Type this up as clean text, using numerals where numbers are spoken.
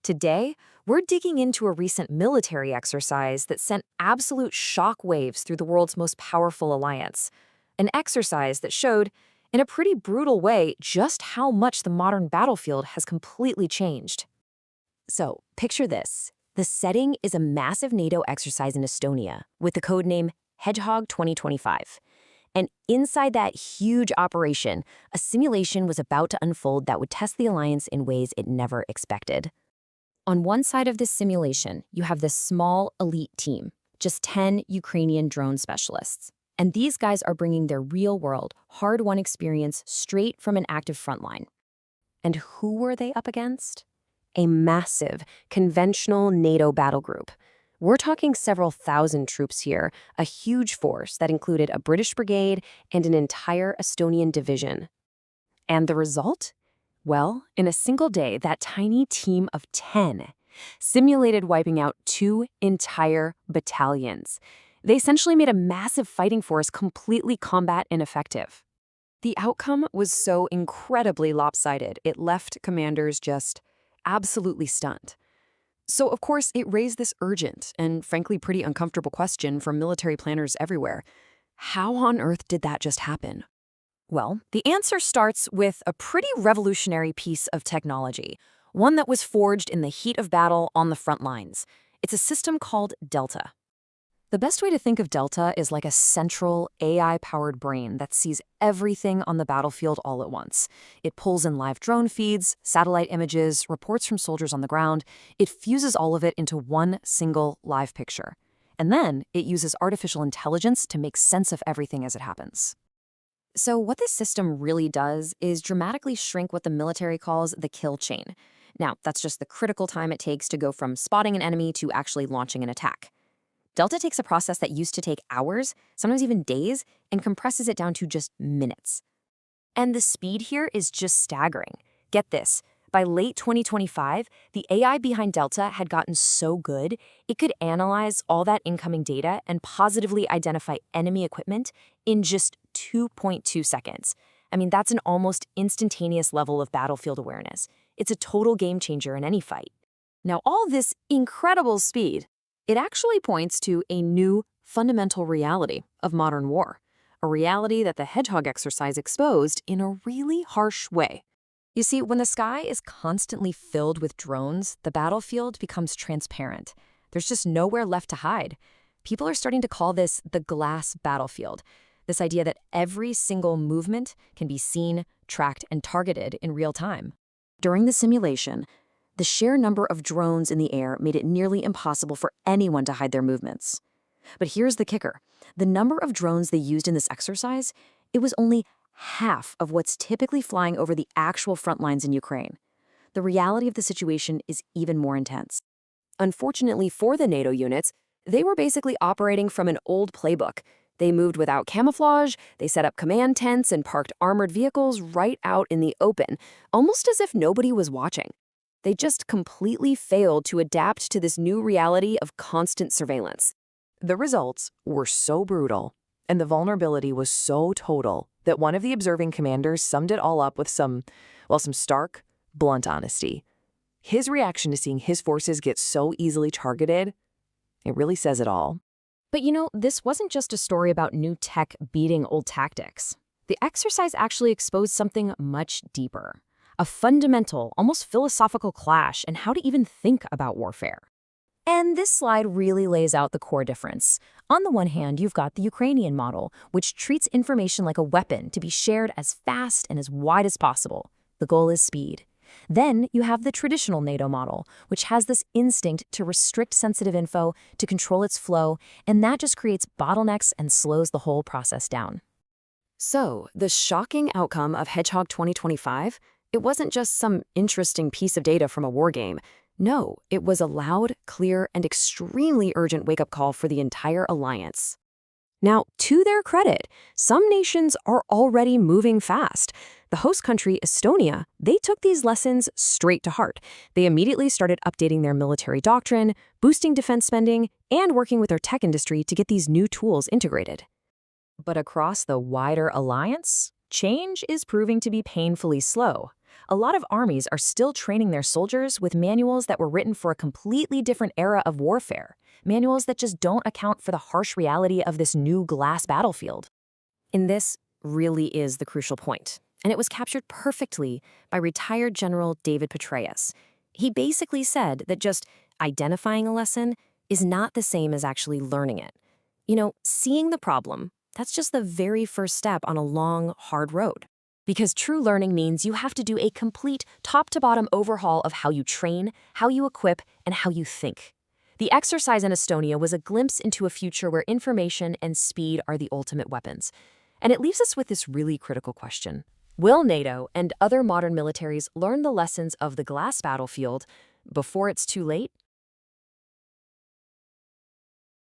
Today, we're digging into a recent military exercise that sent absolute shock waves through the world's most powerful alliance. An exercise that showed, in a pretty brutal way, just how much the modern battlefield has completely changed. So, picture this. The setting is a massive NATO exercise in Estonia with the codename Hedgehog 2025. And inside that huge operation, a simulation was about to unfold that would test the alliance in ways it never expected. On one side of this simulation, you have this small elite team, just 10 Ukrainian drone specialists. And these guys are bringing their real-world, hard-won experience straight from an active frontline. And who were they up against? A massive, conventional NATO battle group. We're talking several thousand troops here, a huge force that included a British brigade and an entire Estonian division. And the result? Well, in a single day, that tiny team of 10 simulated wiping out 2 entire battalions. They essentially made a massive fighting force completely combat ineffective. The outcome was so incredibly lopsided, it left commanders just absolutely stunned. So, of course, it raised this urgent and, frankly, pretty uncomfortable question for military planners everywhere. How on earth did that just happen? Well, the answer starts with a pretty revolutionary piece of technology, one that was forged in the heat of battle on the front lines. It's a system called Delta. The best way to think of Delta is like a central AI-powered brain that sees everything on the battlefield all at once. It pulls in live drone feeds, satellite images, reports from soldiers on the ground. It fuses all of it into one single live picture. And then it uses artificial intelligence to make sense of everything as it happens. So what this system really does is dramatically shrink what the military calls the kill chain. Now, that's just the critical time it takes to go from spotting an enemy to actually launching an attack. Delta takes a process that used to take hours, sometimes even days, and compresses it down to just minutes. And the speed here is just staggering. Get this, by late 2025, the AI behind Delta had gotten so good, it could analyze all that incoming data and positively identify enemy equipment in just 2.2 seconds. I mean, that's an almost instantaneous level of battlefield awareness. It's a total game changer in any fight. Now, all this incredible speed, it actually points to a new, fundamental reality of modern war, a reality that the Hedgehog exercise exposed in a really harsh way. You see, when the sky is constantly filled with drones, the battlefield becomes transparent. There's just nowhere left to hide. People are starting to call this the glass battlefield, this idea that every single movement can be seen, tracked, and targeted in real time. During the simulation, the sheer number of drones in the air made it nearly impossible for anyone to hide their movements. But here's the kicker. The number of drones they used in this exercise, it was only half of what's typically flying over the actual front lines in Ukraine. The reality of the situation is even more intense. Unfortunately for the NATO units, they were basically operating from an old playbook. They moved without camouflage, they set up command tents and parked armored vehicles right out in the open, almost as if nobody was watching. They just completely failed to adapt to this new reality of constant surveillance. The results were so brutal, and the vulnerability was so total that one of the observing commanders summed it all up with some stark, blunt honesty. His reaction to seeing his forces get so easily targeted, it really says it all. But this wasn't just a story about new tech beating old tactics. The exercise actually exposed something much deeper. A fundamental, almost philosophical clash in how to even think about warfare. And this slide really lays out the core difference. On the one hand, you've got the Ukrainian model, which treats information like a weapon to be shared as fast and as wide as possible. The goal is speed. Then you have the traditional NATO model, which has this instinct to restrict sensitive info, to control its flow, and that just creates bottlenecks and slows the whole process down. So, the shocking outcome of Hedgehog 2025, it wasn't just some interesting piece of data from a war game. No, it was a loud, clear, and extremely urgent wake-up call for the entire alliance. Now, to their credit, some nations are already moving fast. The host country, Estonia, they took these lessons straight to heart. They immediately started updating their military doctrine, boosting defense spending, and working with their tech industry to get these new tools integrated. But across the wider alliance, change is proving to be painfully slow. A lot of armies are still training their soldiers with manuals that were written for a completely different era of warfare, manuals that just don't account for the harsh reality of this new glass battlefield. And this really is the crucial point, and it was captured perfectly by retired General David Petraeus. He basically said that just identifying a lesson is not the same as actually learning it. Seeing the problem, that's just the very first step on a long, hard road. Because true learning means you have to do a complete top-to-bottom overhaul of how you train, how you equip, and how you think. The exercise in Estonia was a glimpse into a future where information and speed are the ultimate weapons. And it leaves us with this really critical question. Will NATO and other modern militaries learn the lessons of the glass battlefield before it's too late?